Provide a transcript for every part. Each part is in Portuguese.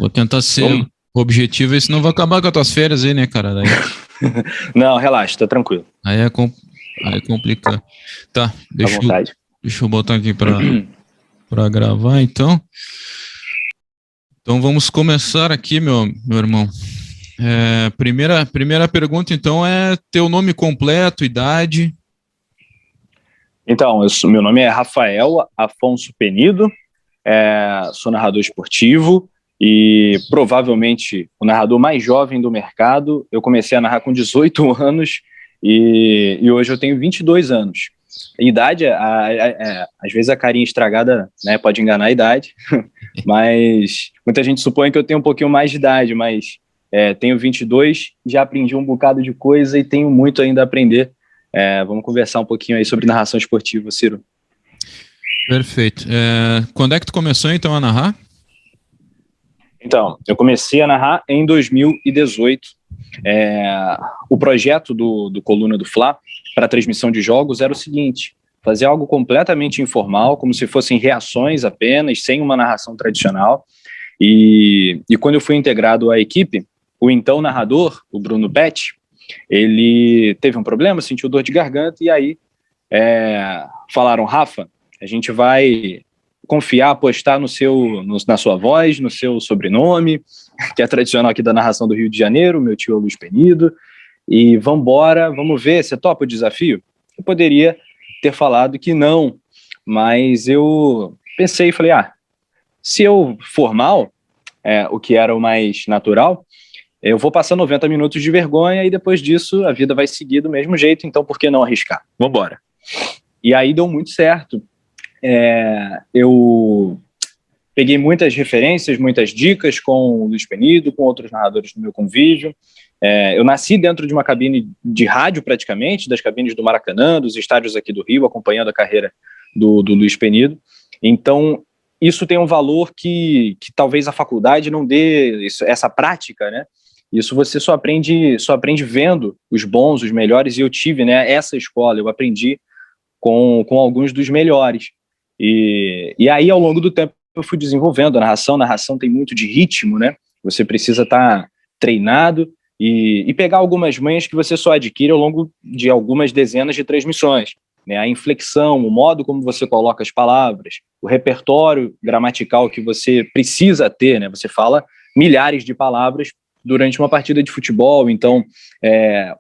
Vou tentar ser objetivo, senão vou acabar com as tuas férias aí, né, cara? Daí... Não, relaxa, tá tranquilo. Aí é complicado. Tá, deixa eu botar aqui para gravar, então. Então vamos começar aqui, meu irmão. Primeira pergunta, então, é teu nome completo, idade. Então, meu nome é Rafael Afonso Penido, sou narrador esportivo e provavelmente o narrador mais jovem do mercado. Eu comecei a narrar com 18 anos e hoje eu tenho 22 anos. A idade, às vezes a carinha estragada, né, pode enganar a idade, mas muita gente supõe que eu tenho um pouquinho mais de idade, mas tenho 22, já aprendi um bocado de coisa e tenho muito ainda a aprender. Vamos conversar um pouquinho aí sobre narração esportiva, Ciro. Perfeito. Quando é que tu começou, então, a narrar? Então, eu comecei a narrar em 2018. O projeto do Coluna do Fla para transmissão de jogos era o seguinte: fazer algo completamente informal, como se fossem reações apenas, sem uma narração tradicional. E quando eu fui integrado à equipe, o então narrador, o Bruno Betti, ele teve um problema, sentiu dor de garganta, e aí falaram: Rafa, a gente vai confiar, apostar na sua voz, no seu sobrenome, que é tradicional aqui da narração do Rio de Janeiro, meu tio é Luiz Penido, e vamos ver, você topa o desafio? Eu poderia ter falado que não, mas eu pensei e falei, se eu for mal, o que era o mais natural, eu vou passar 90 minutos de vergonha e depois disso a vida vai seguir do mesmo jeito, então por que não arriscar? Vambora. E aí deu muito certo. Eu peguei muitas referências, muitas dicas com o Luiz Penido, com outros narradores do meu convívio. Eu nasci dentro de uma cabine de rádio praticamente, das cabines do Maracanã, dos estádios aqui do Rio, acompanhando a carreira do Luiz Penido. Então, isso tem um valor que talvez a faculdade não dê, essa prática, né? Isso você só aprende vendo os bons, os melhores, e eu tive, né, essa escola, eu aprendi com alguns dos melhores. E aí, ao longo do tempo, eu fui desenvolvendo a narração. A narração tem muito de ritmo, né? Você precisa estar treinado e pegar algumas manhas que você só adquire ao longo de algumas dezenas de transmissões, né? A inflexão, o modo como você coloca as palavras, o repertório gramatical que você precisa ter, né? Você fala milhares de palavras durante uma partida de futebol, então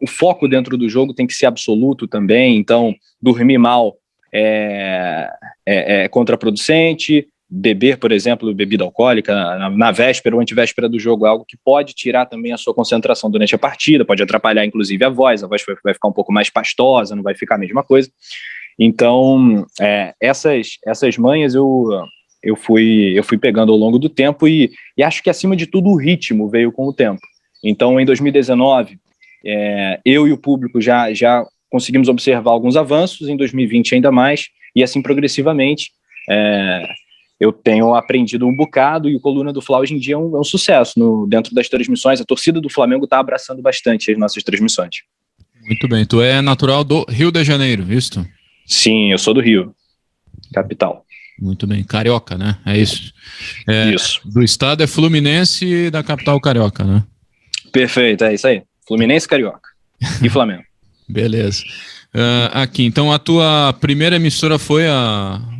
o foco dentro do jogo tem que ser absoluto também. Então, dormir mal é contraproducente. Beber, por exemplo, bebida alcoólica na véspera ou antivéspera do jogo é algo que pode tirar também a sua concentração durante a partida, pode atrapalhar inclusive a voz vai ficar um pouco mais pastosa, não vai ficar a mesma coisa. Então, essas manhas eu fui pegando ao longo do tempo e acho que, acima de tudo, o ritmo veio com o tempo. Então, em 2019, eu e o público já conseguimos observar alguns avanços, em 2020 ainda mais, e assim progressivamente eu tenho aprendido um bocado, e o Coluna do Fla hoje em dia é um sucesso dentro das transmissões. A torcida do Flamengo está abraçando bastante as nossas transmissões. Muito bem, tu é natural do Rio de Janeiro, visto? Sim, eu sou do Rio, capital. Muito bem, carioca, né? É isso. Isso. Do estado é Fluminense e da capital carioca, né? Perfeito, é isso aí. Fluminense, carioca e Flamengo. Beleza. Aqui, então a tua primeira emissora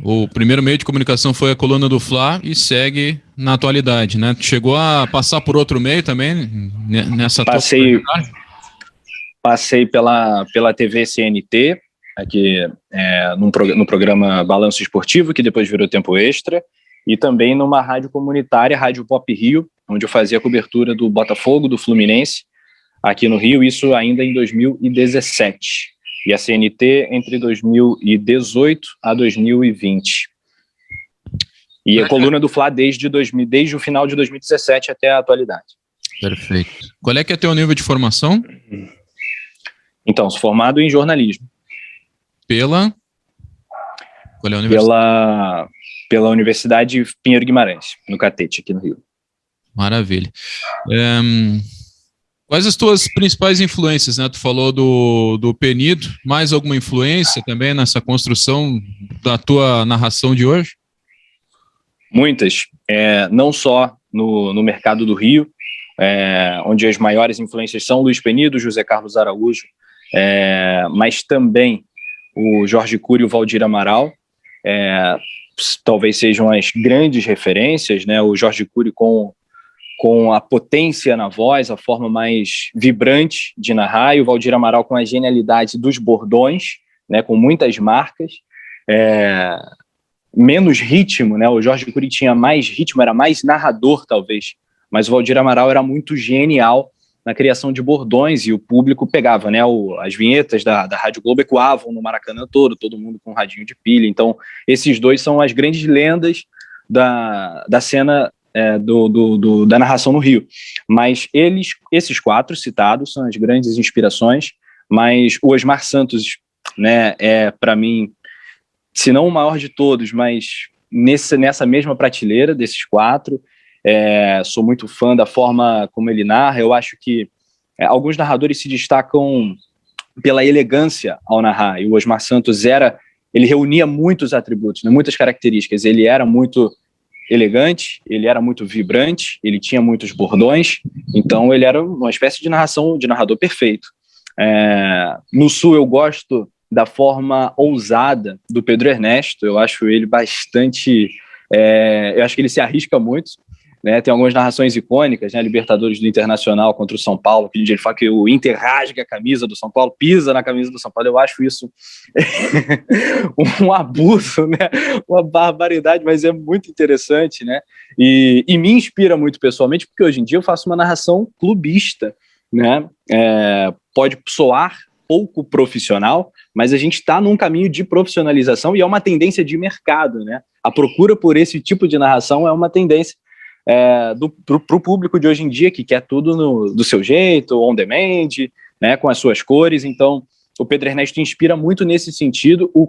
o primeiro meio de comunicação foi a Coluna do Fla e segue na atualidade, né? Tu chegou a passar por outro meio também nessa Passei pela TV CNT, aqui no programa Balanço Esportivo, que depois virou Tempo Extra, e também numa rádio comunitária, Rádio Pop Rio, onde eu fazia a cobertura do Botafogo, do Fluminense, aqui no Rio, isso ainda em 2017. E a CNT entre 2018 a 2020. E a Coluna do Fla desde o final de 2017 até a atualidade. Perfeito. Qual é que é teu nível de formação? Então, sou formado em jornalismo. Qual é a universidade? Pela Universidade Pinheiro Guimarães, no Catete, aqui no Rio. Maravilha. Quais as tuas principais influências, né? Tu falou do Penido, mais alguma influência também nessa construção da tua narração de hoje? Muitas, não só no mercado do Rio, onde as maiores influências são Luiz Penido, José Carlos Araújo, mas também o Jorge Cury e o Valdir Amaral, talvez sejam as grandes referências, né? O Jorge Cury com a potência na voz, a forma mais vibrante de narrar, e o Valdir Amaral com a genialidade dos bordões, né? Com muitas marcas, menos ritmo, né? O Jorge Cury tinha mais ritmo, era mais narrador, talvez, mas o Valdir Amaral era muito genial na criação de bordões, e o público pegava, né? As vinhetas da Rádio Globo ecoavam no Maracanã todo mundo com um radinho de pilha. Então, esses dois são as grandes lendas da cena da narração no Rio. Mas esses 4 citados são as grandes inspirações, mas o Osmar Santos, né, para mim, se não o maior de todos, mas nessa mesma prateleira desses 4. Sou muito fã da forma como ele narra. Eu acho que alguns narradores se destacam pela elegância ao narrar, e o Osmar Santos ele reunia muitos atributos, né, muitas características. Ele era muito elegante, ele era muito vibrante, ele tinha muitos bordões, então ele era uma espécie de narrador perfeito. No Sul eu gosto da forma ousada do Pedro Ernesto. Eu acho ele bastante... eu acho que ele se arrisca muito, né? Tem algumas narrações icônicas, né? Libertadores do Internacional contra o São Paulo, que ele fala que o Inter rasga a camisa do São Paulo, pisa na camisa do São Paulo. Eu acho isso um abuso, né? Uma barbaridade, mas é muito interessante, né? E me inspira muito pessoalmente, porque hoje em dia eu faço uma narração clubista, né? Pode soar pouco profissional, mas a gente está num caminho de profissionalização, e é uma tendência de mercado, né? A procura por esse tipo de narração é uma tendência para o público de hoje em dia, que quer tudo do seu jeito, on demand, né, com as suas cores. Então, o Pedro Ernesto inspira muito nesse sentido. O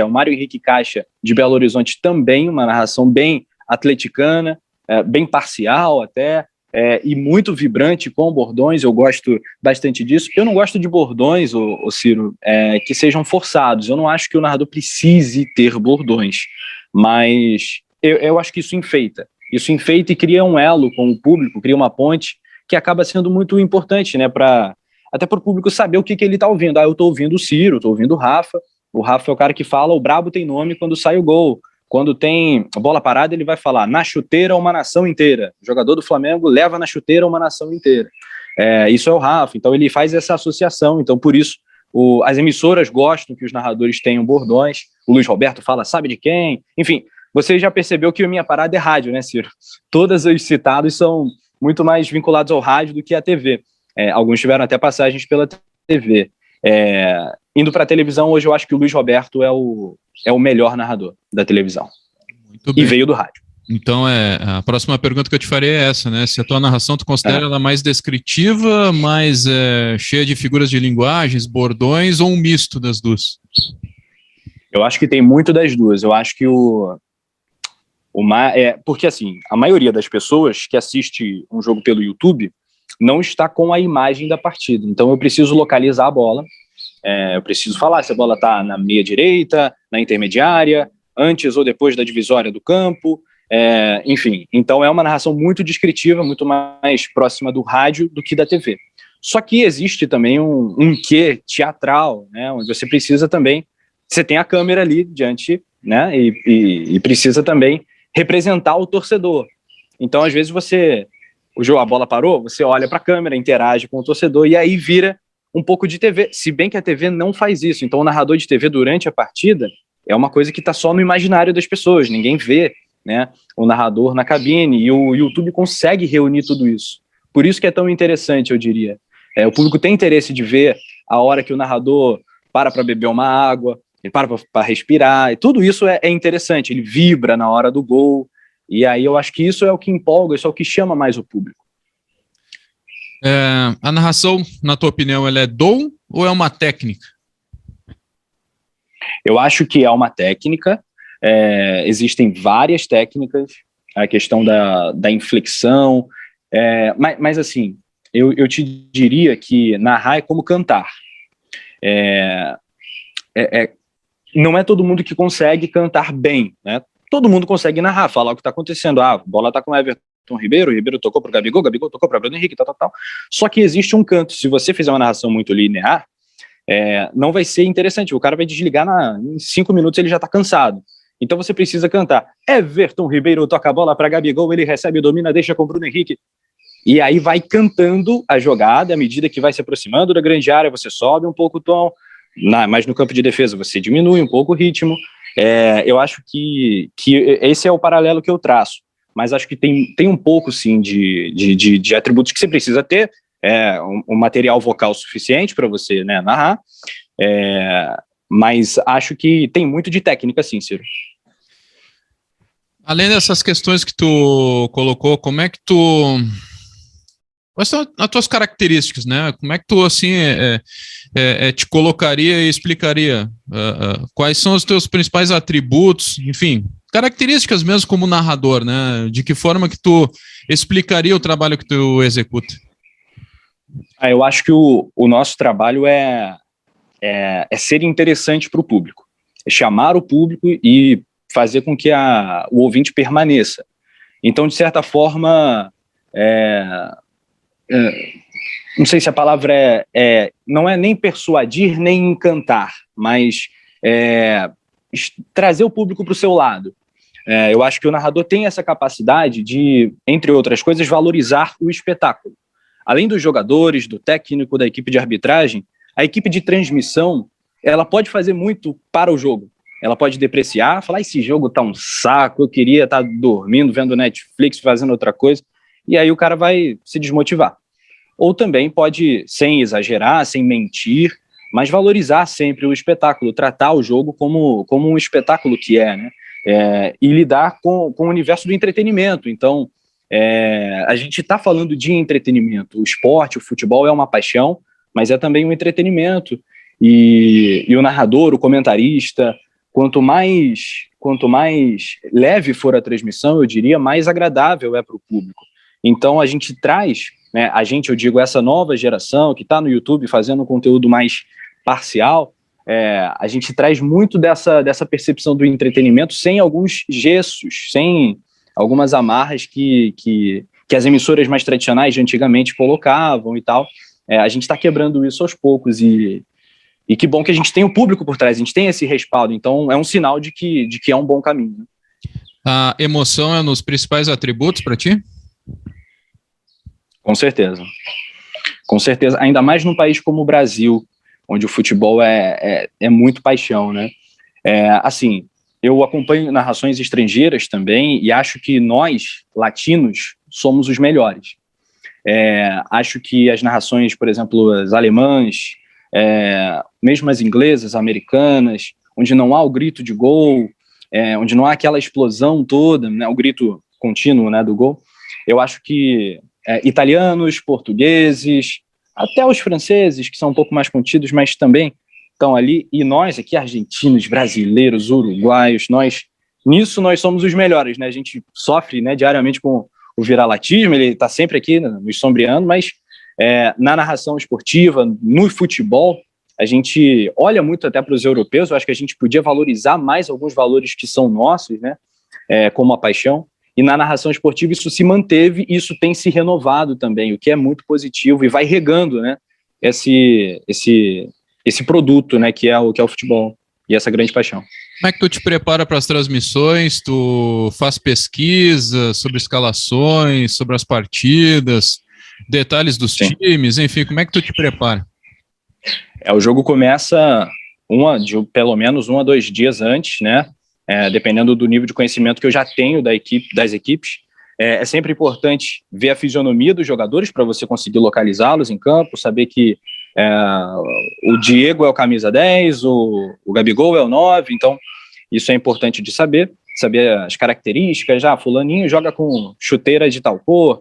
Mário Henrique Caixa, de Belo Horizonte, também uma narração bem atleticana, bem parcial até, e muito vibrante, com bordões. Eu gosto bastante disso. Eu não gosto de bordões, Ciro, que sejam forçados. Eu não acho que o narrador precise ter bordões, mas eu acho que isso enfeita. Isso enfeita e cria um elo com o público, cria uma ponte que acaba sendo muito importante, né, até para o público saber o que ele está ouvindo. Eu estou ouvindo o Ciro, estou ouvindo o Rafa é o cara que fala, o brabo tem nome quando sai o gol. Quando tem bola parada, ele vai falar, na chuteira uma nação inteira. O jogador do Flamengo leva na chuteira uma nação inteira. Isso é o Rafa, então ele faz essa associação. Então, por isso, as emissoras gostam que os narradores tenham bordões. O Luiz Roberto fala, sabe de quem? Enfim, você já percebeu que a minha parada é rádio, né, Ciro? Todos os citados são muito mais vinculados ao rádio do que à TV. Alguns tiveram até passagens pela TV. Indo para a televisão, hoje eu acho que o Luiz Roberto é o melhor narrador da televisão. Muito bem. E veio do rádio. Então, a próxima pergunta que eu te farei é essa, né? Se a tua narração tu considera ela mais descritiva, mais cheia de figuras de linguagens, bordões, ou um misto das duas? Eu acho que tem muito das duas. Eu acho que porque assim, a maioria das pessoas que assiste um jogo pelo YouTube não está com a imagem da partida. Então eu preciso localizar a bola, eu preciso falar se a bola está na meia direita, na intermediária, antes ou depois da divisória do campo, enfim. Então é uma narração muito descritiva, muito mais próxima do rádio do que da TV. Só que existe também um quê teatral, né, onde você precisa também, você tem a câmera ali diante, né, e precisa também representar o torcedor. Então, às vezes, a bola parou, você olha para a câmera, interage com o torcedor, e aí vira um pouco de TV, se bem que a TV não faz isso. Então, o narrador de TV durante a partida é uma coisa que está só no imaginário das pessoas, ninguém vê, né, o narrador na cabine, e o YouTube consegue reunir tudo isso. Por isso que é tão interessante, eu diria. O público tem interesse de ver a hora que o narrador para beber uma água, ele para respirar, e tudo isso é interessante, ele vibra na hora do gol, e aí eu acho que isso é o que empolga, isso é o que chama mais o público. A narração, na tua opinião, ela é dom ou é uma técnica? Eu acho que é uma técnica, existem várias técnicas, a questão da inflexão, mas assim, eu te diria que narrar é como cantar. Não é todo mundo que consegue cantar bem, né? Todo mundo consegue narrar, falar o que está acontecendo. A bola está com o Everton Ribeiro, o Ribeiro tocou para o Gabigol tocou para o Bruno Henrique, tal. Só que existe um canto, se você fizer uma narração muito linear, não vai ser interessante, o cara vai desligar em 5 minutos, ele já está cansado. Então você precisa cantar, Everton Ribeiro toca a bola para Gabigol, ele recebe, domina, deixa com o Bruno Henrique, e aí vai cantando a jogada, à medida que vai se aproximando da grande área, você sobe um pouco o tom, mas no campo de defesa você diminui um pouco o ritmo. Eu acho que esse é o paralelo que eu traço, mas acho que tem um pouco, sim, de atributos que você precisa ter, um material vocal suficiente para você, né, narrar, mas acho que tem muito de técnica, sim, Ciro. Além dessas questões que tu colocou, como é que tu... Quais são as tuas características, né? Como é que tu, assim, te colocaria e explicaria? Quais são os teus principais atributos, enfim, características mesmo como narrador, né? De que forma que tu explicaria o trabalho que tu executa? Eu acho que o nosso trabalho é ser interessante para o público, é chamar o público e fazer com que o ouvinte permaneça. Então, de certa forma, não sei se a palavra não é nem persuadir, nem encantar, mas trazer o público para o seu lado. Eu acho que o narrador tem essa capacidade de, entre outras coisas, valorizar o espetáculo. Além dos jogadores, do técnico, da equipe de arbitragem, a equipe de transmissão, ela pode fazer muito para o jogo. Ela pode depreciar, falar, esse jogo tá um saco, eu queria estar dormindo, vendo Netflix, fazendo outra coisa, e aí o cara vai se desmotivar. Ou também pode, sem exagerar, sem mentir, mas valorizar sempre o espetáculo, tratar o jogo como um espetáculo que né? E lidar com o universo do entretenimento. Então, a gente está falando de entretenimento. O esporte, o futebol é uma paixão, mas é também um entretenimento. E o narrador, o comentarista, quanto mais leve for a transmissão, eu diria, mais agradável é para o público. Então, a gente traz, né, eu digo, essa nova geração que está no YouTube fazendo um conteúdo mais parcial, a gente traz muito dessa percepção do entretenimento sem alguns gestos, sem algumas amarras que as emissoras mais tradicionais de antigamente colocavam e tal. A gente está quebrando isso aos poucos e que bom que a gente tem o público por trás, a gente tem esse respaldo, então é um sinal de que é um bom caminho. Né? A emoção é nos principais atributos para ti? Com certeza, ainda mais num país como o Brasil, onde o futebol é muito paixão, né? Assim, eu acompanho narrações estrangeiras também e acho que nós, latinos, somos os melhores. Acho que as narrações, por exemplo, as alemãs, mesmo as inglesas, americanas, onde não há o grito de gol, onde não há aquela explosão toda, né, o grito contínuo, né, do gol, eu acho que italianos, portugueses, até os franceses, que são um pouco mais contidos, mas também estão ali, e nós aqui, argentinos, brasileiros, uruguaios, nisso nós somos os melhores, né? A gente sofre, né, diariamente com o viralatismo, ele está sempre aqui, né, nos sombreando, mas na narração esportiva, no futebol, a gente olha muito até para os europeus, eu acho que a gente podia valorizar mais alguns valores que são nossos, né, como a paixão, e na narração esportiva isso se manteve e isso tem se renovado também, o que é muito positivo e vai regando, né, esse produto, né, que é o futebol e essa grande paixão. Como é que tu te prepara para as transmissões? Tu faz pesquisa sobre escalações, sobre as partidas, detalhes dos times, enfim, como é que tu te prepara? O jogo começa pelo menos 1 a 2 dias antes, né? Dependendo do nível de conhecimento que eu já tenho das equipes. É sempre importante ver a fisionomia dos jogadores para você conseguir localizá-los em campo, saber que o Diego é o camisa 10, o Gabigol é o 9, então isso é importante de saber as características, fulaninho joga com chuteira de tal cor,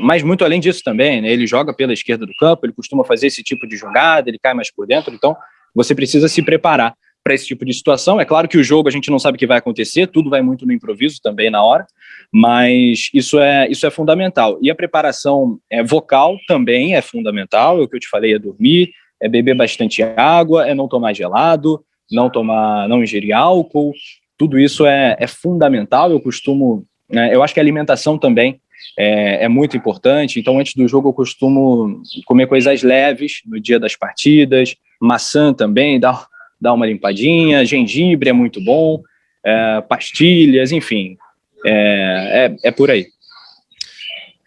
mas muito além disso também, né, ele joga pela esquerda do campo, ele costuma fazer esse tipo de jogada, ele cai mais por dentro, então você precisa se preparar para esse tipo de situação. É claro que o jogo a gente não sabe o que vai acontecer, tudo vai muito no improviso também na hora, mas isso é fundamental. E a preparação vocal também é fundamental, o que eu te falei, é dormir, é beber bastante água, é não tomar gelado, não ingerir álcool, tudo isso é fundamental. Eu acho que a alimentação também é muito importante. Então, antes do jogo, eu costumo comer coisas leves no dia das partidas, maçã também, dá uma limpadinha, gengibre é muito bom, pastilhas, enfim, é por aí.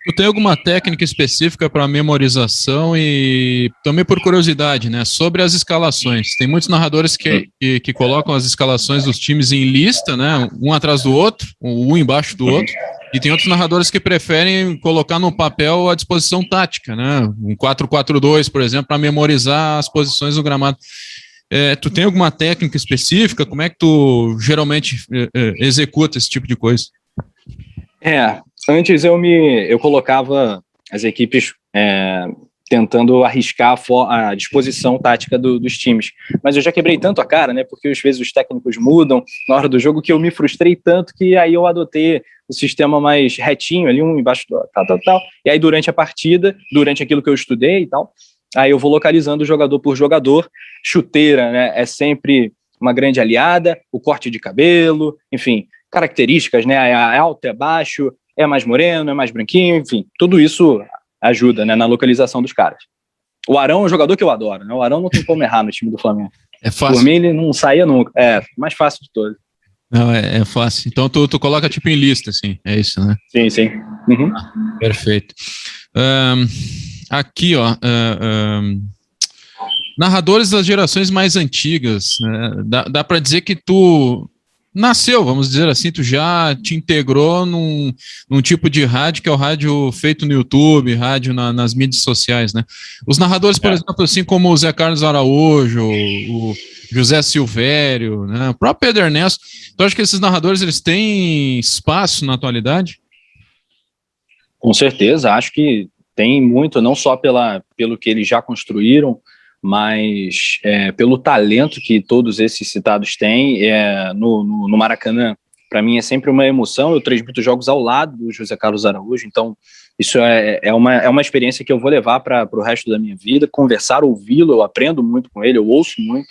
Tu tem alguma técnica específica para memorização e também por curiosidade, né? Sobre as escalações. Tem muitos narradores que colocam as escalações dos times em lista, né? Um atrás do outro, um embaixo do outro. E tem outros narradores que preferem colocar no papel a disposição tática, né? Um 4-4-2, por exemplo, para memorizar as posições do gramado. Tu tem alguma técnica específica? Como é que tu geralmente executa esse tipo de coisa? Antes eu colocava as equipes tentando arriscar a disposição tática dos times, mas eu já quebrei tanto a cara, né, porque às vezes os técnicos mudam na hora do jogo, que eu me frustrei tanto que aí eu adotei o sistema mais retinho ali, um embaixo do tal, e aí durante a partida, durante aquilo que eu estudei e tal, aí eu vou localizando jogador por jogador. Chuteira, né, é sempre uma grande aliada, o corte de cabelo, enfim, características, né, é alto, é baixo, é mais moreno, é mais branquinho, enfim, tudo isso ajuda, né, na localização dos caras. O Arão é um jogador que eu adoro, né? O Arão não tem como errar no time do Flamengo. É fácil. Por mim, ele não saía nunca. Mais fácil de todos. Não, é fácil. Então tu coloca tipo em lista, assim, é isso, né? Sim. Uhum. Perfeito. Aqui, ó, narradores das gerações mais antigas, né? Dá para dizer que tu nasceu, vamos dizer assim, tu já te integrou num tipo de rádio que é o rádio feito no YouTube, rádio nas mídias sociais, né? Os narradores, por exemplo, assim como o Zé Carlos Araújo, o José Silvério, né? O próprio Pedro Ernesto, tu acha que esses narradores eles têm espaço na atualidade? Com certeza, acho que tem muito, não só pelo que eles já construíram, mas pelo talento que todos esses citados têm. No Maracanã, para mim é sempre uma emoção. Eu transmito jogos ao lado do José Carlos Araújo, então isso é uma experiência que eu vou levar para o resto da minha vida. Conversar, ouvi-lo, eu aprendo muito com ele, eu ouço muito.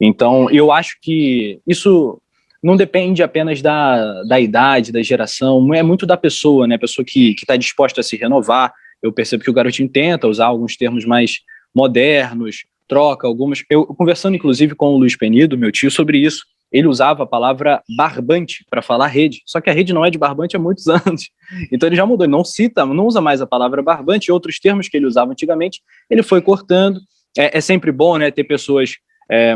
Então eu acho que isso não depende apenas da idade, da geração, é muito da pessoa, né? A pessoa que está disposta a se renovar. Eu percebo que o Garotinho tenta usar alguns termos mais modernos, troca algumas. Eu conversando inclusive com o Luiz Penido, meu tio, sobre isso, ele usava a palavra barbante para falar rede, só que a rede não é de barbante há muitos anos, então ele já mudou, ele não usa mais a palavra barbante, e outros termos que ele usava antigamente, ele foi cortando. É sempre bom, né, ter pessoas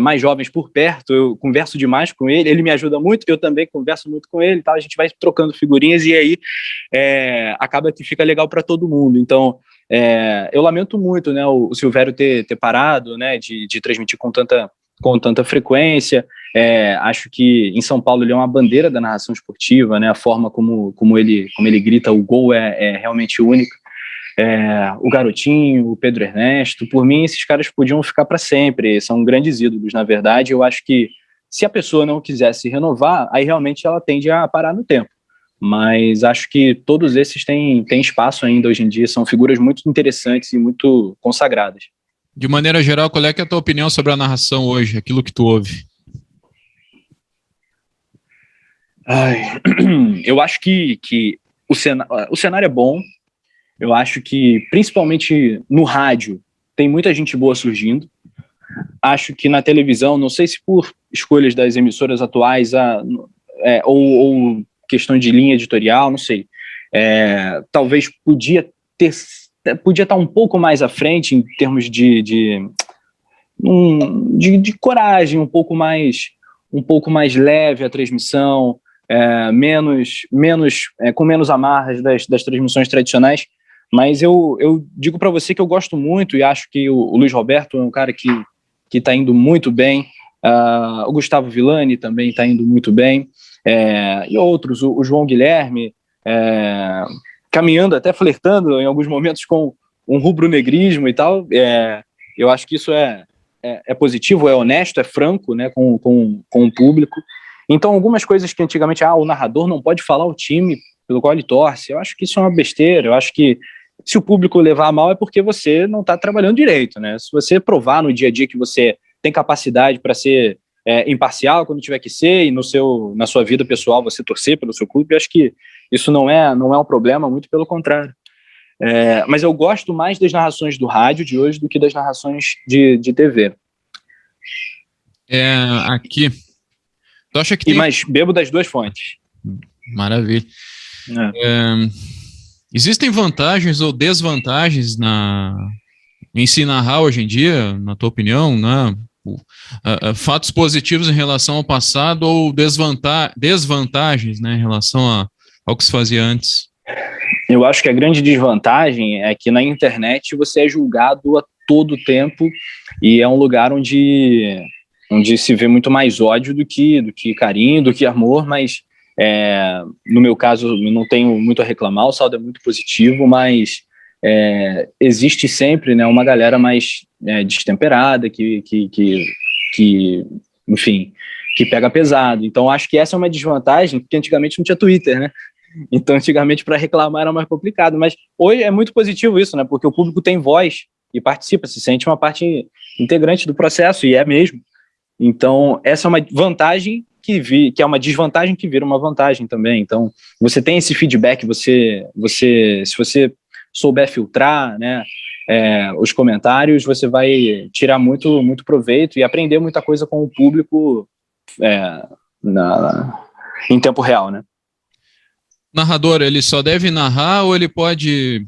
mais jovens por perto. Eu converso demais com ele me ajuda muito, eu também converso muito com ele, tá? A gente vai trocando figurinhas e aí acaba que fica legal para todo mundo. Então eu lamento muito, né, o Silvério ter parado, né, de transmitir com tanta frequência. Acho que em São Paulo ele é uma bandeira da narração esportiva, né, a forma como ele grita o gol é realmente única. O Garotinho, o Pedro Ernesto, por mim esses caras podiam ficar para sempre, são grandes ídolos, na verdade. Eu acho que se a pessoa não quisesse renovar, aí realmente ela tende a parar no tempo, mas acho que todos esses têm espaço ainda hoje em dia, são figuras muito interessantes e muito consagradas. De maneira geral, qual é a tua opinião sobre a narração hoje, aquilo que tu ouve? Eu acho que o cenário é bom. Eu acho que, principalmente no rádio, tem muita gente boa surgindo. Acho que na televisão, não sei se por escolhas das emissoras atuais ou questão de linha editorial, não sei. Talvez podia estar um pouco mais à frente em termos de coragem, um pouco mais leve a transmissão, com menos amarras das transmissões tradicionais. Mas eu digo para você que eu gosto muito e acho que o Luiz Roberto é um cara que está indo muito bem. O Gustavo Villani também está indo muito bem. E outros, o João Guilherme, caminhando, até flertando em alguns momentos com um rubro-negrismo e tal. Eu acho que isso é positivo, é honesto, é franco, né, com o público. Então, algumas coisas que antigamente o narrador não pode falar o time pelo qual ele torce, eu acho que isso é uma besteira. Eu acho que se o público levar a mal é porque você não está trabalhando direito, né? Se você provar no dia a dia que você tem capacidade para ser imparcial quando tiver que ser, e na sua vida pessoal você torcer pelo seu clube. Eu acho que isso não é um problema, muito pelo contrário. Mas eu gosto mais das narrações do rádio de hoje do que das narrações de TV. Aqui. Tu acha que Mas bebo das duas fontes. Maravilha. Existem vantagens ou desvantagens em se narrar hoje em dia, na tua opinião, né? Fatos positivos em relação ao passado ou desvantagens, né, em relação ao que se fazia antes? Eu acho que a grande desvantagem é que na internet você é julgado a todo tempo e é um lugar onde se vê muito mais ódio do que carinho, do que amor, mas no meu caso eu não tenho muito a reclamar, o saldo é muito positivo, mas existe sempre, né, uma galera mais destemperada, enfim, que pega pesado. Então acho que essa é uma desvantagem, porque antigamente não tinha Twitter, né? Então antigamente para reclamar era mais complicado, mas hoje é muito positivo isso, né? Porque o público tem voz e participa, se sente uma parte integrante do processo, e é mesmo. Então essa é uma vantagem que é uma desvantagem que vira uma vantagem também. Então você tem esse feedback, se você souber filtrar, né, os comentários, você vai tirar muito, muito proveito e aprender muita coisa com o público em tempo real, né? Narrador, ele só deve narrar ou ele pode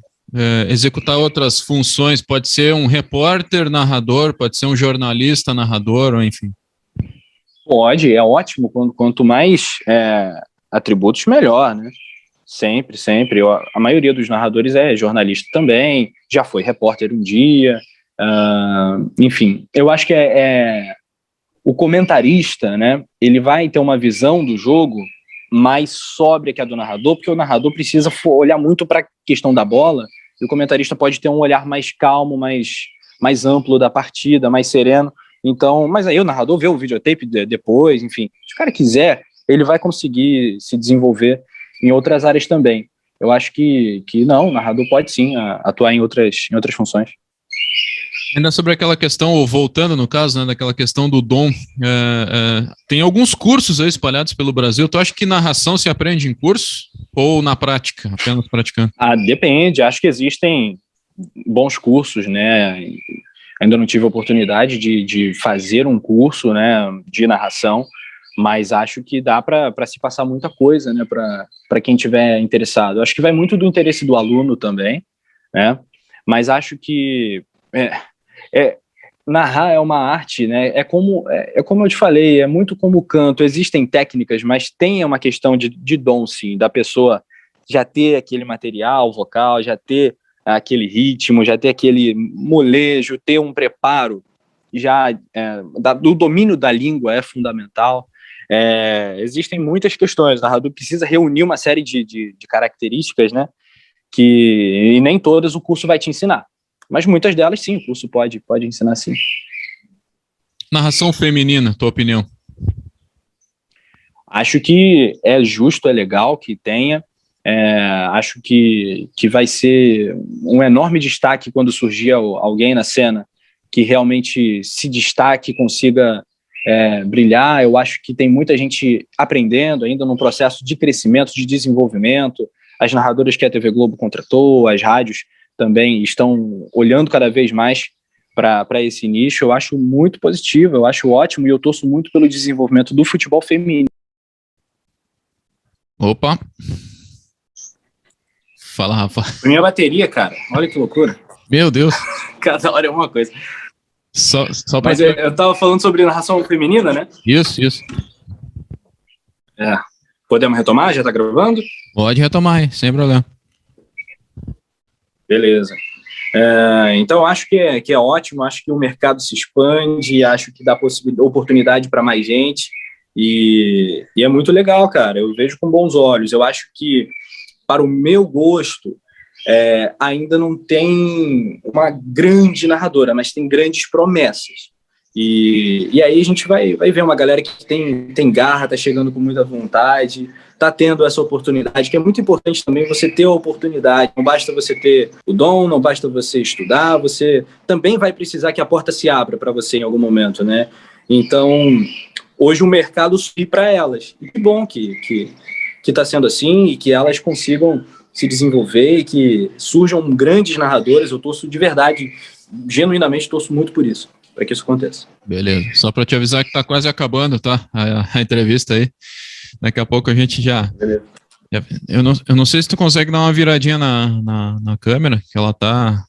executar outras funções? Pode ser um repórter narrador, pode ser um jornalista narrador, ou enfim. Pode, é ótimo. Quanto mais atributos, melhor, né? Sempre, sempre. A maioria dos narradores é jornalista também, já foi repórter um dia. Enfim, eu acho que o comentarista, né? Ele vai ter uma visão do jogo mais sóbria que a do narrador, porque o narrador precisa olhar muito para a questão da bola, e o comentarista pode ter um olhar mais calmo, mais amplo da partida, mais sereno. Então, mas aí o narrador vê o videotape depois, enfim, se o cara quiser, ele vai conseguir se desenvolver em outras áreas também. Eu acho que não, o narrador pode sim atuar em outras funções. Ainda sobre aquela questão, ou voltando no caso, né, daquela questão do dom, tem alguns cursos aí espalhados pelo Brasil. Tu acha que narração se aprende em curso ou na prática, apenas praticando? Depende, acho que existem bons cursos, né? Ainda não tive a oportunidade de fazer um curso, né, de narração, mas acho que dá para se passar muita coisa, né, para quem tiver interessado. Acho que vai muito do interesse do aluno também, né? Mas acho que narrar é uma arte, né? É como eu te falei, é muito como o canto. Existem técnicas, mas tem uma questão de dom, sim, da pessoa já ter aquele material vocal, já ter aquele ritmo, já ter aquele molejo, ter um preparo, já do domínio da língua é fundamental. Existem muitas questões. O narrador precisa reunir uma série de características, né? E nem todas o curso vai te ensinar. Mas muitas delas, sim, o curso pode ensinar, sim. Narração feminina, tua opinião? Acho que é justo, é legal que tenha. Acho que vai ser um enorme destaque quando surgir alguém na cena que realmente se destaque, consiga brilhar. Eu acho que tem muita gente aprendendo ainda num processo de crescimento, de desenvolvimento. As narradoras que a TV Globo contratou, as rádios também estão olhando cada vez mais para esse nicho. Eu acho muito positivo, eu acho ótimo, e eu torço muito pelo desenvolvimento do futebol feminino. Opa! Fala, Rafa. Minha bateria, cara, olha que loucura. Meu Deus. Cada hora é uma coisa. Só Mas eu tava falando sobre narração feminina, né? Isso. Podemos retomar? Já tá gravando? Pode retomar aí, sem problema. Beleza. Então, acho que é ótimo, acho que o mercado se expande, acho que dá oportunidade para mais gente, e é muito legal, cara. Eu vejo com bons olhos. Eu acho que, para o meu gosto, ainda não tem uma grande narradora, mas tem grandes promessas. E aí a gente vai ver uma galera que tem garra, tá chegando com muita vontade, tá tendo essa oportunidade, que é muito importante também você ter a oportunidade. Não basta você ter o dom, não basta você estudar, você também vai precisar que a porta se abra para você em algum momento, né? Então, hoje o mercado subir para elas. E que bom que está sendo assim e que elas consigam se desenvolver e que surjam grandes narradores. Eu torço de verdade, genuinamente torço muito por isso, para que isso aconteça. Beleza. Só para te avisar que está quase acabando, tá? A entrevista aí. Daqui a pouco a gente já... Beleza. Eu não sei se tu consegue dar uma viradinha na câmera, que ela tá...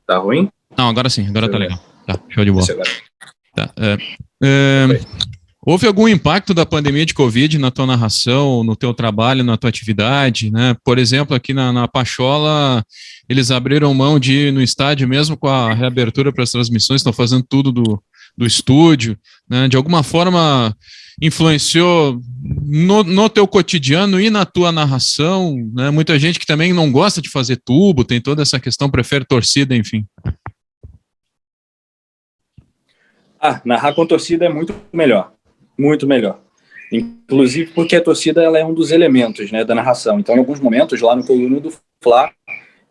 Tá ruim? Não, agora sim, agora tá legal. Tá, show de bola. Tá, houve algum impacto da pandemia de Covid na tua narração, no teu trabalho, na tua atividade, né? Por exemplo, aqui na Pachola, eles abriram mão de ir no estádio mesmo com a reabertura para as transmissões, estão fazendo tudo do estúdio, né? De alguma forma influenciou no teu cotidiano e na tua narração, né? Muita gente que também não gosta de fazer tubo, tem toda essa questão, prefere torcida, enfim. Narrar com torcida é muito melhor. Muito melhor. Inclusive porque a torcida ela é um dos elementos, né, da narração. Então, em alguns momentos, lá no Coluna do Fla,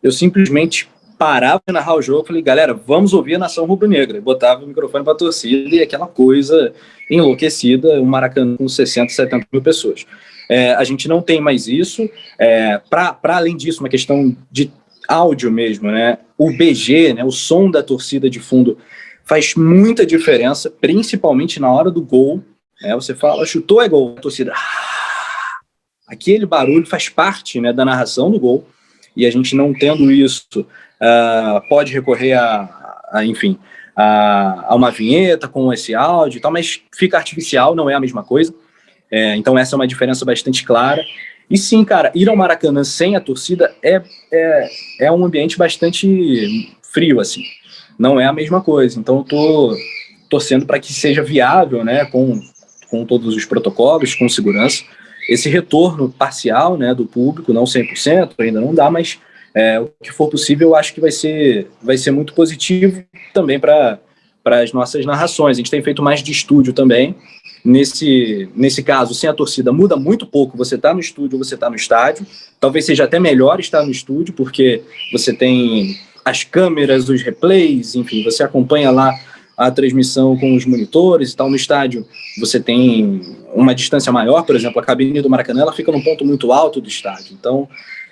eu simplesmente parava de narrar o jogo e falei, galera, vamos ouvir a nação rubro-negra. Botava o microfone para a torcida e aquela coisa enlouquecida, um Maracanã com 60, 70 mil pessoas. A gente não tem mais isso. Para além disso, uma questão de áudio mesmo, né? O BG, né, o som da torcida de fundo, faz muita diferença, principalmente na hora do gol. Você fala, chutou, é gol. A torcida, aquele barulho faz parte, né, da narração do gol. E a gente não tendo isso, pode recorrer enfim, a uma vinheta com esse áudio e tal, mas fica artificial, não é a mesma coisa. Então essa é uma diferença bastante clara. E sim, cara, ir ao Maracanã sem a torcida é um ambiente bastante frio, assim. Não é a mesma coisa. Então eu tô torcendo para que seja viável, né, com todos os protocolos, com segurança, esse retorno parcial, né, do público, não 100%, ainda não dá, mas o que for possível, eu acho que vai ser muito positivo também para as nossas narrações. A gente tem feito mais de estúdio também. Nesse caso, sem a torcida, muda muito pouco. Você está no estúdio ou você está no estádio. Talvez seja até melhor estar no estúdio, porque você tem as câmeras, os replays, enfim, você acompanha lá a transmissão com os monitores e tal. No estádio você tem uma distância maior, por exemplo, a cabine do Maracanã ela fica num ponto muito alto do estádio, então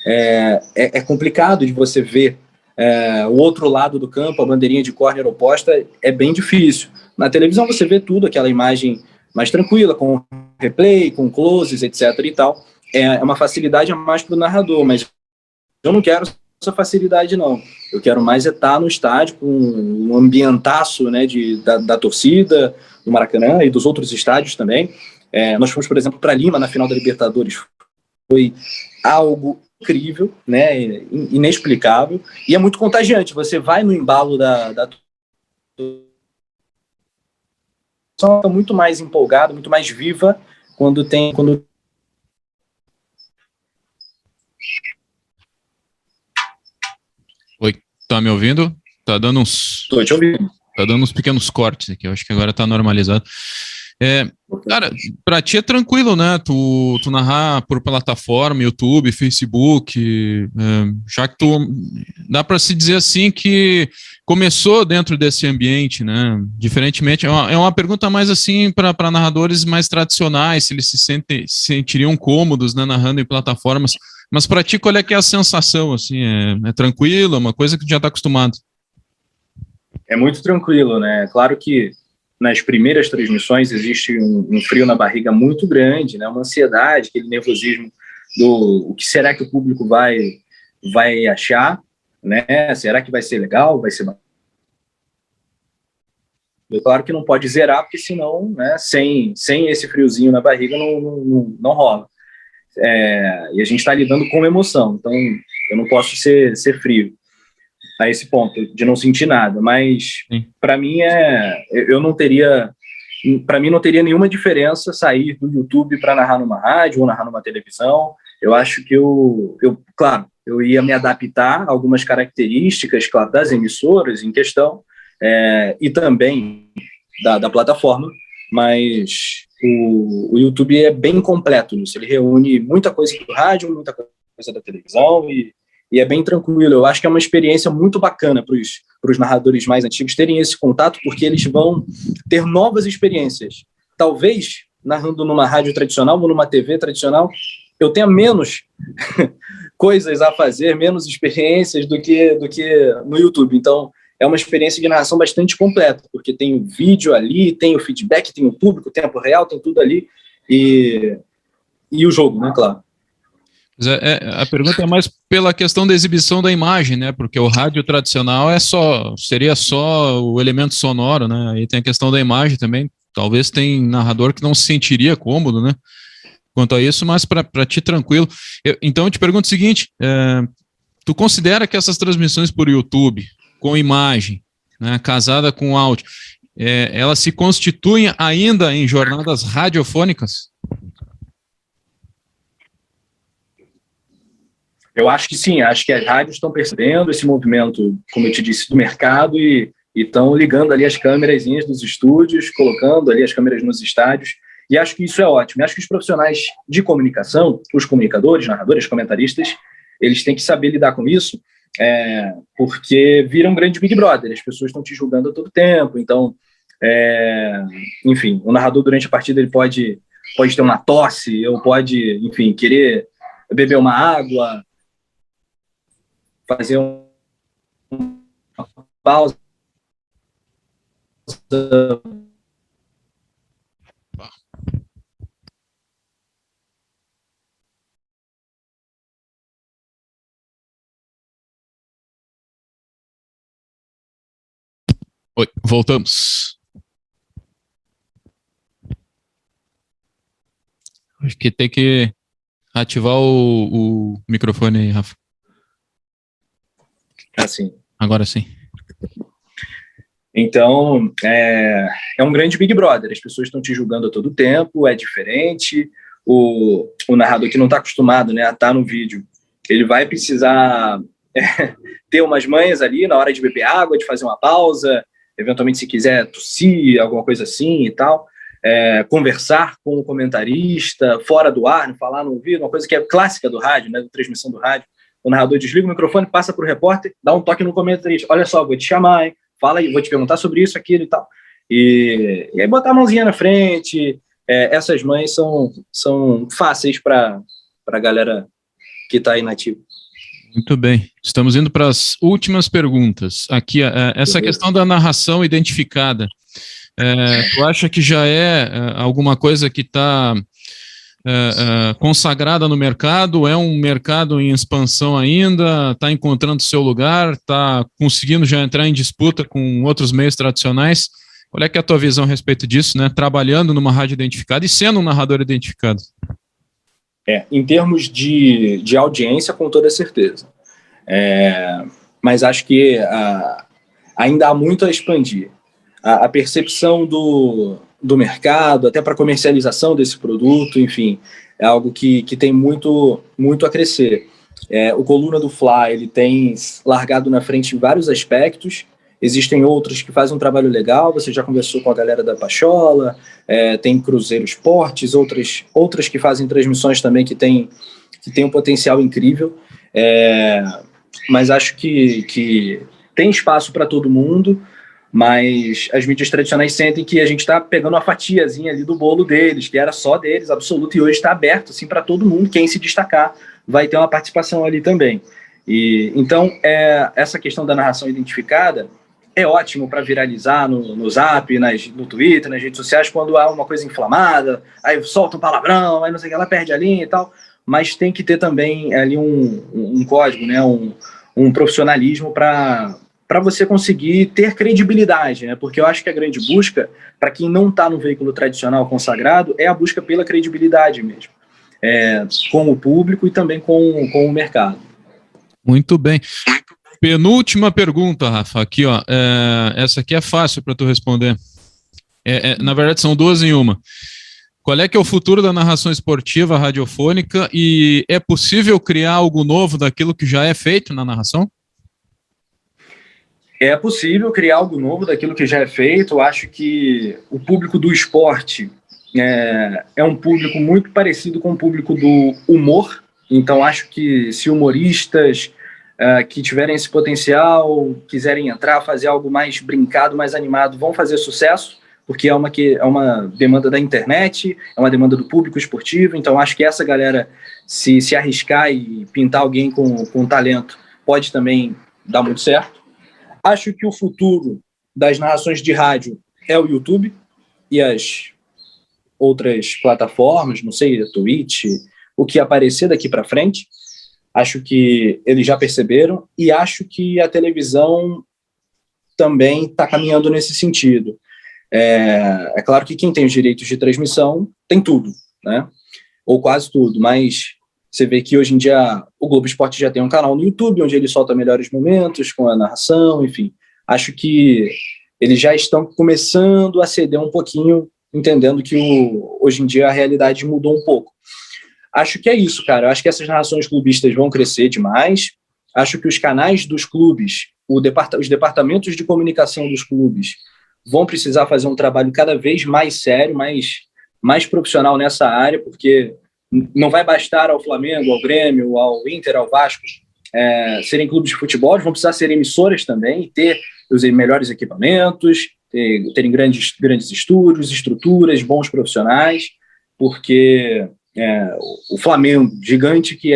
é complicado de você ver o outro lado do campo, a bandeirinha de córner oposta, é bem difícil. Na televisão você vê tudo, aquela imagem mais tranquila, com replay, com closes, etc. e tal. É uma facilidade a mais para o narrador, mas eu não quero essa facilidade, não. Eu quero mais estar no estádio com um ambientaço, né, da torcida, do Maracanã e dos outros estádios também. Nós fomos, por exemplo, para Lima na final da Libertadores. Foi algo incrível, né, inexplicável, e é muito contagiante. Você vai no embalo da fica muito mais empolgado, muito mais viva quando Oi, tá me ouvindo? Tá dando uns... Tô te ouvindo. Tá dando uns pequenos cortes aqui, eu acho que agora tá normalizado. Cara, pra ti é tranquilo, né? Tu narrar por plataforma, YouTube, Facebook, já que dá pra se dizer assim que começou dentro desse ambiente, né? Diferentemente, é uma pergunta mais assim para narradores mais tradicionais, se eles se sentiriam cômodos, né, narrando em plataformas. Mas para ti, qual é que é a sensação? Assim, é tranquilo, é uma coisa que tu já está acostumado? É muito tranquilo, né? Claro que nas primeiras transmissões existe um frio na barriga muito grande, né? Uma ansiedade, aquele nervosismo do o que será que o público vai achar, né? Será que vai ser legal? Vai ser... Claro que não pode zerar, porque senão, né, sem esse friozinho na barriga não rola. E a gente está lidando com emoção, então eu não posso ser frio a esse ponto, de não sentir nada, mas para mim não teria nenhuma diferença sair do YouTube para narrar numa rádio ou narrar numa televisão. Eu acho que claro, eu ia me adaptar a algumas características, claro, das emissoras em questão, e também da plataforma, mas o YouTube é bem completo nisso, ele reúne muita coisa do rádio, muita coisa da televisão e é bem tranquilo. Eu acho que é uma experiência muito bacana para os narradores mais antigos terem esse contato, porque eles vão ter novas experiências. talvez, narrando numa rádio tradicional ou numa TV tradicional, eu tenha menos coisas a fazer, menos experiências do que no YouTube. Então, é uma experiência de narração bastante completa, porque tem o vídeo ali, tem o feedback, tem o público, tempo real, tem tudo ali, e o jogo, né, claro. A pergunta é mais pela questão da exibição da imagem, né? Porque o rádio tradicional seria só o elemento sonoro, né? Aí tem a questão da imagem também. Talvez tem narrador que não se sentiria cômodo, né? Quanto a isso, mas para ti tranquilo. Então eu te pergunto o seguinte: tu considera que essas transmissões por YouTube, com imagem, né, casada com áudio, elas se constituem ainda em jornadas radiofônicas? Eu acho que sim, acho que as rádios estão percebendo esse movimento, como eu te disse, do mercado e estão ligando ali as câmerazinhas dos estúdios, colocando ali as câmeras nos estádios, e acho que isso é ótimo. E acho que os profissionais de comunicação, os comunicadores, narradores, comentaristas, eles têm que saber lidar com isso, porque vira um grande Big Brother, as pessoas estão te julgando a todo tempo, então, enfim, o narrador durante a partida ele pode ter uma tosse, ou pode, enfim, querer beber uma água, fazer uma pausa. Oi, voltamos. Acho que tem que ativar o microfone aí, Rafa. Assim. Agora sim. Então, é um grande Big Brother. As pessoas estão te julgando a todo tempo, é diferente. O narrador que não está acostumado, né, a estar no vídeo, ele vai precisar ter umas manhas ali na hora de beber água, de fazer uma pausa, eventualmente se quiser tossir, alguma coisa assim e tal. Conversar com o comentarista, fora do ar, não falar no ouvido, uma coisa que é clássica do rádio, né, da transmissão do rádio. O narrador desliga o microfone, passa para o repórter, dá um toque no comentarista. Olha só, vou te chamar, hein? Fala aí, vou te perguntar sobre isso, aquilo e tal. E aí botar a mãozinha na frente. Essas mães são fáceis para a galera que está aí nativa. Muito bem. Estamos indo para as últimas perguntas. Aqui, essa questão da narração identificada. Tu acha que já é alguma coisa que está consagrada no mercado? É um mercado em expansão ainda? Está encontrando seu lugar? Está conseguindo já entrar em disputa com outros meios tradicionais? Qual é que é a tua visão a respeito disso, né? Trabalhando numa rádio identificada e sendo um narrador identificado. Em termos de audiência, com toda certeza. Mas acho que ainda há muito a expandir. A percepção do mercado, até para comercialização desse produto, enfim, é algo que tem muito, muito a crescer. O Coluna do Fla, ele tem largado na frente em vários aspectos. Existem outros que fazem um trabalho legal, você já conversou com a galera da Pachola, tem Cruzeiro Esportes, outras que fazem transmissões também que tem um potencial incrível, mas acho que tem espaço para todo mundo, mas as mídias tradicionais sentem que a gente está pegando uma fatiazinha ali do bolo deles, que era só deles, absoluto, e hoje está aberto assim, para todo mundo, quem se destacar vai ter uma participação ali também. Então, essa questão da narração identificada é ótimo para viralizar no Zap, no Twitter, nas redes sociais, quando há uma coisa inflamada, aí solta um palavrão, aí não sei o que, ela perde a linha e tal, mas tem que ter também ali um código, né, um profissionalismo para você conseguir ter credibilidade, né, porque eu acho que a grande busca, para quem não está no veículo tradicional consagrado, é a busca pela credibilidade mesmo, com o público e também com o mercado. Muito bem. Penúltima pergunta, Rafa, aqui, ó, essa aqui é fácil para tu responder. Na verdade, são duas em uma. Qual é que é o futuro da narração esportiva radiofônica e é possível criar algo novo daquilo que já é feito na narração? É possível criar algo novo daquilo que já é feito. Eu acho que o público do esporte é um público muito parecido com o público do humor. Então, acho que se humoristas que tiverem esse potencial, quiserem entrar, fazer algo mais brincado, mais animado, vão fazer sucesso, porque é uma demanda da internet, é uma demanda do público esportivo, então acho que essa galera, se arriscar e pintar alguém com talento, pode também dar muito certo. Acho que o futuro das narrações de rádio é o YouTube e as outras plataformas, não sei, a Twitch, o que aparecer daqui para frente. Acho que eles já perceberam e acho que a televisão também está caminhando nesse sentido. É claro que quem tem os direitos de transmissão tem tudo, né? Ou quase tudo, mas você vê que hoje em dia o Globo Esporte já tem um canal no YouTube onde ele solta melhores momentos com a narração, enfim. Acho que eles já estão começando a ceder um pouquinho, entendendo que hoje em dia a realidade mudou um pouco. Acho que é isso, cara. Acho que essas narrações clubistas vão crescer demais. Acho que os canais dos clubes, os departamentos de comunicação dos clubes vão precisar fazer um trabalho cada vez mais sério, mais profissional nessa área, porque não vai bastar ao Flamengo, ao Grêmio, ao Inter, ao Vasco serem clubes de futebol, eles vão precisar ser emissoras também e ter os melhores equipamentos, terem grandes estúdios, estruturas, bons profissionais, porque o Flamengo, gigante que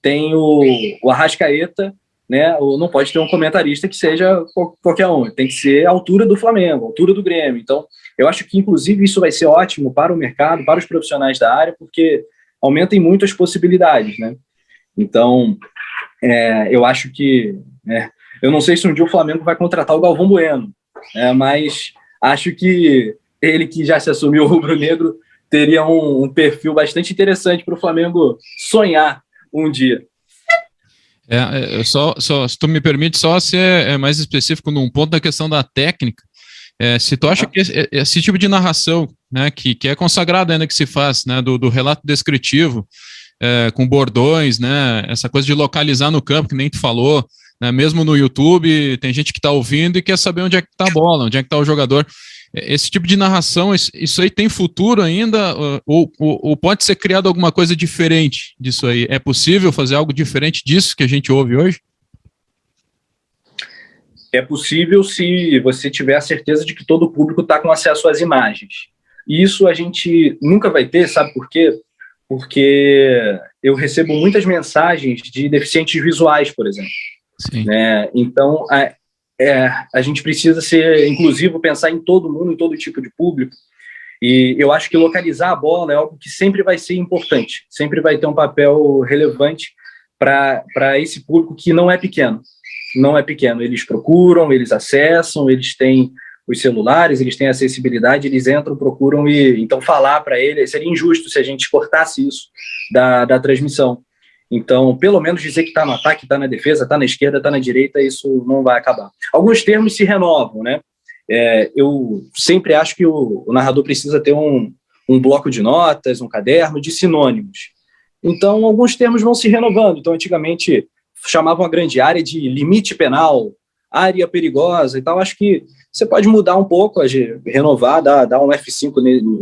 tem o Arrascaeta, né? Não pode ter um comentarista que seja qualquer um, tem que ser a altura do Flamengo, a altura do Grêmio. Então, eu acho que, inclusive, isso vai ser ótimo para o mercado, para os profissionais da área, porque aumentem muito as possibilidades, né? Então, eu acho que... eu não sei se um dia o Flamengo vai contratar o Galvão Bueno, mas acho que ele, que já se assumiu rubro-negro, teria um perfil bastante interessante para o Flamengo sonhar um dia. Se tu me permite, só ser mais específico num ponto da questão da técnica, se tu acha que esse tipo de narração, né, que é consagrado ainda que se faz, né, do relato descritivo, com bordões, né, essa coisa de localizar no campo, que nem tu falou, né, mesmo no YouTube, tem gente que está ouvindo e quer saber onde é que está a bola, onde é que está o jogador. Esse tipo de narração, isso aí tem futuro ainda, ou pode ser criado alguma coisa diferente disso aí? É possível fazer algo diferente disso que a gente ouve hoje? É possível se você tiver a certeza de que todo o público está com acesso às imagens. E isso a gente nunca vai ter, sabe por quê? Porque eu recebo muitas mensagens de deficientes visuais, por exemplo. Sim. Né? Então, a gente precisa ser inclusivo, pensar em todo mundo, em todo tipo de público, e eu acho que localizar a bola é algo que sempre vai ser importante, sempre vai ter um papel relevante para esse público que não é pequeno, eles procuram, eles acessam, eles têm os celulares, eles têm acessibilidade, eles entram, procuram, e então falar para ele, seria injusto se a gente cortasse isso da transmissão. Então, pelo menos dizer que está no ataque, está na defesa, está na esquerda, está na direita, isso não vai acabar. Alguns termos se renovam, né? Eu sempre acho que o narrador precisa ter um bloco de notas, um caderno de sinônimos. Então, alguns termos vão se renovando. Então, antigamente, chamavam a grande área de limite penal, área perigosa e tal. Acho que você pode mudar um pouco, renovar, dar um F5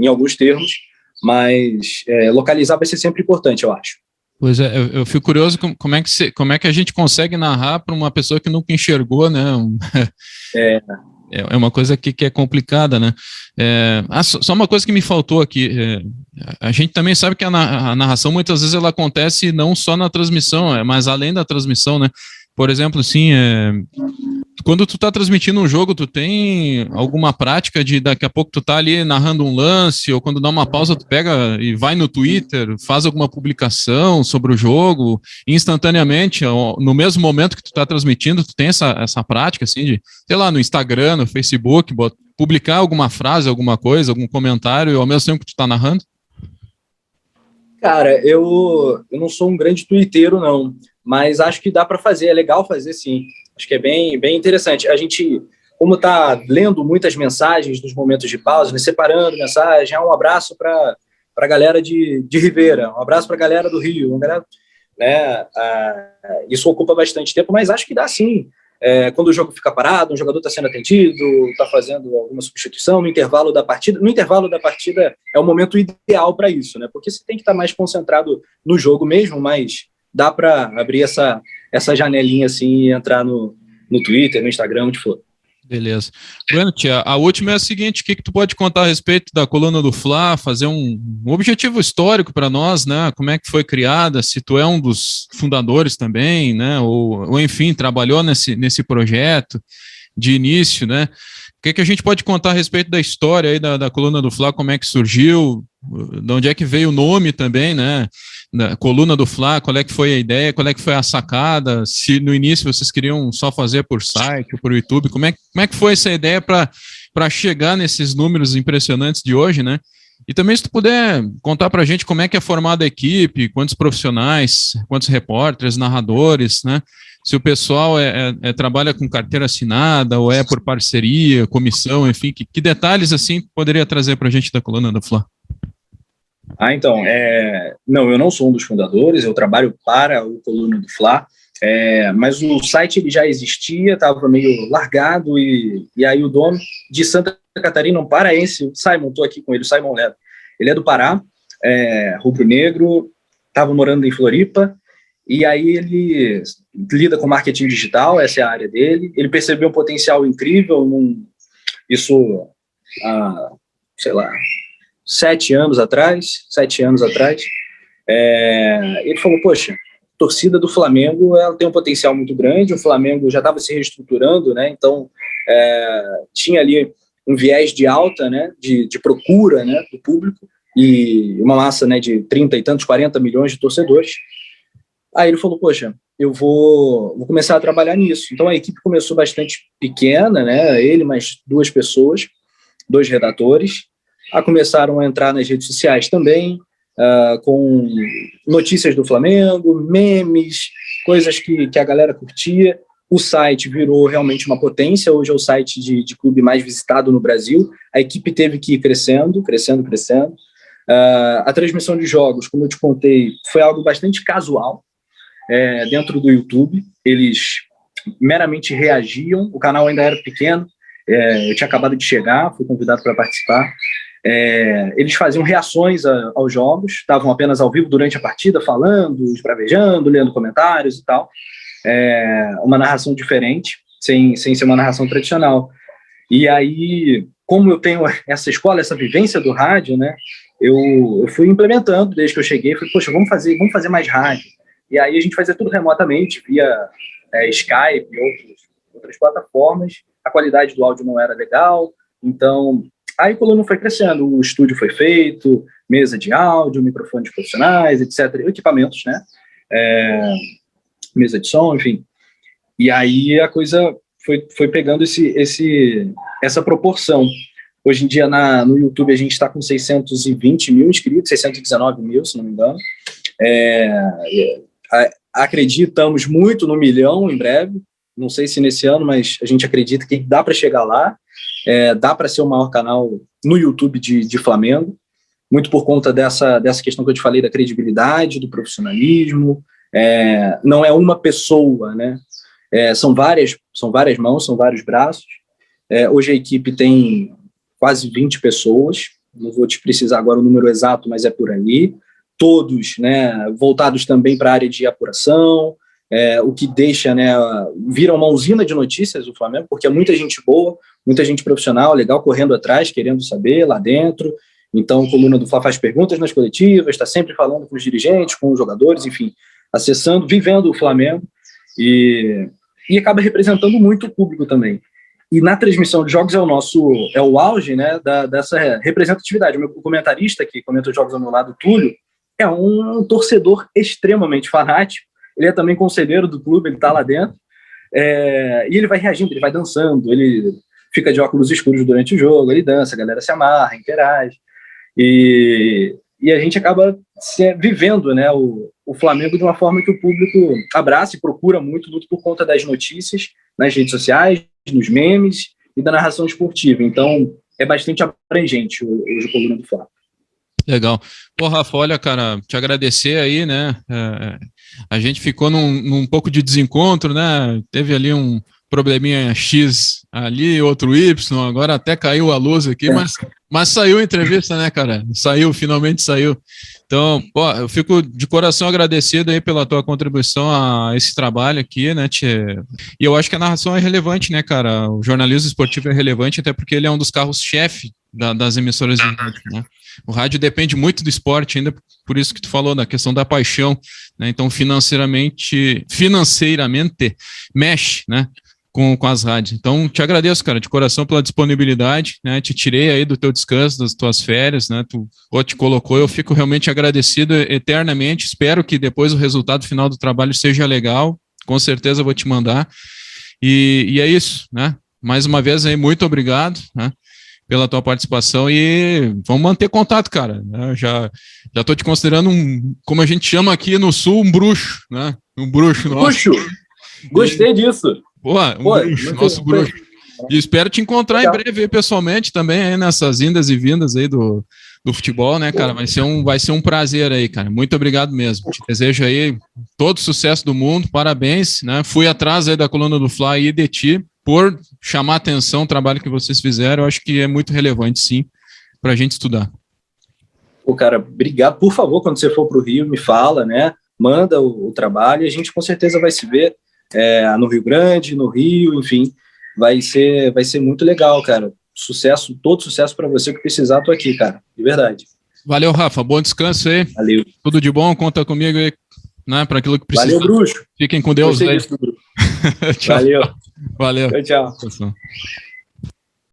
em alguns termos, mas localizar vai ser sempre importante, eu acho. Pois eu fico curioso como é que a gente consegue narrar para uma pessoa que nunca enxergou, né? É uma coisa que é complicada, né? Só uma coisa que me faltou aqui. A gente também sabe que a narração muitas vezes ela acontece não só na transmissão, mas além da transmissão, né? Por exemplo, assim, quando tu tá transmitindo um jogo, tu tem alguma prática de daqui a pouco tu tá ali narrando um lance, ou quando dá uma pausa, tu pega e vai no Twitter, faz alguma publicação sobre o jogo, instantaneamente, no mesmo momento que tu tá transmitindo, tu tem essa prática, assim, de, sei lá, no Instagram, no Facebook, publicar alguma frase, alguma coisa, algum comentário, ao mesmo tempo que tu tá narrando? Cara, eu não sou um grande twitteiro, não, mas acho que dá para fazer, é legal fazer, sim. Acho que é bem, bem interessante. A gente, como está lendo muitas mensagens nos momentos de pausa, né, separando mensagem, um abraço para a galera de Ribeira, um abraço para a galera do Rio, né, isso ocupa bastante tempo, mas acho que dá sim. Quando o jogo fica parado, um jogador está sendo atendido, está fazendo alguma substituição no intervalo da partida. No intervalo da partida é o momento ideal para isso, né? Porque você tem que estar mais concentrado no jogo mesmo, mas dá para abrir essa janelinha assim e entrar no Twitter, no Instagram, onde for. Beleza. Bueno, tia, a última é a seguinte: o que tu pode contar a respeito da coluna do Fla, fazer um objetivo histórico para nós, né? Como é que foi criada, se tu é um dos fundadores também, né? Ou enfim, trabalhou nesse projeto de início, né? O que a gente pode contar a respeito da história aí da coluna do Fla, como é que surgiu, de onde é que veio o nome também, né? Da coluna do Fla, qual é que foi a ideia, qual é que foi a sacada, se no início vocês queriam só fazer por site ou por YouTube, como é que foi essa ideia para chegar nesses números impressionantes de hoje, né? E também se tu puder contar para a gente como é que é formada a equipe, quantos profissionais, quantos repórteres, narradores, né? Se o pessoal trabalha com carteira assinada ou é por parceria, comissão, enfim, que detalhes assim poderia trazer para a gente da coluna do Fla? Então, não, eu não sou um dos fundadores, eu trabalho para o Coluna do Fla, mas o site ele já existia, estava meio largado, e aí o dono de Santa Catarina, um paraense, o Simon, estou aqui com ele, o Simon Ledo, ele é do Pará, rubro-negro, estava morando em Floripa, e aí ele lida com marketing digital, essa é a área dele, ele percebeu um potencial incrível, isso há, sei lá, 7 anos atrás, ele falou, poxa, a torcida do Flamengo ela tem um potencial muito grande, o Flamengo já estava se reestruturando, né, então tinha ali um viés de alta, né, de procura, né, do público, e uma massa, né, de 30 e tantos, 40 milhões de torcedores. Aí ele falou, poxa, eu vou começar a trabalhar nisso. Então a equipe começou bastante pequena, né, ele mais 2 pessoas, 2 redatores, começaram a entrar nas redes sociais também, com notícias do Flamengo, memes, coisas que a galera curtia. O site virou realmente uma potência, hoje é o site de clube mais visitado no Brasil. A equipe teve que ir crescendo. A transmissão de jogos, como eu te contei, foi algo bastante casual, dentro do YouTube. Eles meramente reagiam, o canal ainda era pequeno, eu tinha acabado de chegar, fui convidado para participar. Eles faziam reações aos jogos, estavam apenas ao vivo durante a partida, falando, esbravejando, lendo comentários e tal. Uma narração diferente, sem ser uma narração tradicional. E aí, como eu tenho essa escola, essa vivência do rádio, né, eu fui implementando desde que eu cheguei. Falei, poxa, vamos fazer mais rádio. E aí a gente fazia tudo remotamente, via Skype e outras plataformas. A qualidade do áudio não era legal, então aí o Coluna foi crescendo, o estúdio foi feito, mesa de áudio, microfones profissionais, etc., equipamentos, né, mesa de som, enfim. E aí a coisa foi pegando essa proporção. Hoje em dia no YouTube a gente está com 620 mil inscritos, 619 mil, se não me engano. Acreditamos muito no 1 milhão em breve, não sei se nesse ano, mas a gente acredita que dá para chegar lá. Dá para ser o maior canal no YouTube de Flamengo, muito por conta dessa questão que eu te falei, da credibilidade, do profissionalismo. Não é uma pessoa, né? São várias mãos, são vários braços. Hoje a equipe tem quase 20 pessoas, não vou te precisar agora o número exato, mas é por aí, todos, né, voltados também para a área de apuração, o que deixa, né, vira uma usina de notícias o Flamengo, porque é muita gente boa, muita gente profissional, legal, correndo atrás, querendo saber lá dentro. Então, a Coluna do Fla faz perguntas nas coletivas, está sempre falando com os dirigentes, com os jogadores, enfim, acessando, vivendo o Flamengo, e acaba representando muito o público também. E na transmissão de jogos é o auge, né, dessa representatividade. O meu comentarista, que comenta os jogos ao meu lado, Túlio, é um torcedor extremamente fanático. Ele é também conselheiro do clube, ele está lá dentro, e ele vai reagindo, ele vai dançando, ele fica de óculos escuros durante o jogo, ele dança, a galera se amarra, interage, e a gente acaba vivendo, né, o Flamengo de uma forma que o público abraça e procura muito por conta das notícias nas redes sociais, nos memes e da narração esportiva. Então, é bastante abrangente hoje o Coluna do Fla. Legal. Pô, Rafa, olha, cara, te agradecer aí, né? A gente ficou num pouco de desencontro, né? Teve ali um probleminha X ali, outro Y, agora até caiu a luz aqui, mas saiu a entrevista, né, cara? Saiu, finalmente saiu. Então, pô, eu fico de coração agradecido aí pela tua contribuição a esse trabalho aqui, né, E eu acho que a narração é relevante, né, cara? O jornalismo esportivo é relevante, até porque ele é um dos carros-chefe das emissoras de rádio, né? O rádio depende muito do esporte, ainda por isso que tu falou da questão da paixão, né? Então, financeiramente mexe, né? Com as rádios. Então, te agradeço, cara, de coração pela disponibilidade, né? Te tirei aí do teu descanso, das tuas férias, né? Tu te colocou, eu fico realmente agradecido eternamente. Espero que depois o resultado final do trabalho seja legal. Com certeza eu vou te mandar. E é isso, né? Mais uma vez aí, muito obrigado, né? Pela tua participação e vamos manter contato, cara. Já tô te considerando como a gente chama aqui no Sul, um bruxo, né? Um bruxo nosso. Bruxo! Gostei disso. Bruxo, nosso bruxo. E espero te encontrar em breve pessoalmente também aí nessas indas e vindas aí do futebol, né, cara? Vai ser um prazer aí, cara. Muito obrigado mesmo. Te desejo aí todo o sucesso do mundo, parabéns, né? Fui atrás aí da coluna do Fla e de ti por chamar a atenção o trabalho que vocês fizeram. Eu acho que é muito relevante, sim, pra gente estudar. Pô, cara, obrigado. Por favor, quando você for pro Rio, me fala, né? Manda o trabalho e a gente com certeza vai se ver no Rio Grande, no Rio, enfim, vai ser muito legal, cara. Sucesso, todo sucesso para você, que precisar, tô aqui, cara, de verdade. Valeu, Rafa, bom descanso aí. Valeu. Tudo de bom, conta comigo aí, né, para aquilo que precisa. Valeu, bruxo. Fiquem com Deus aí. Tchau. Valeu. Valeu. Tchau. Tchau.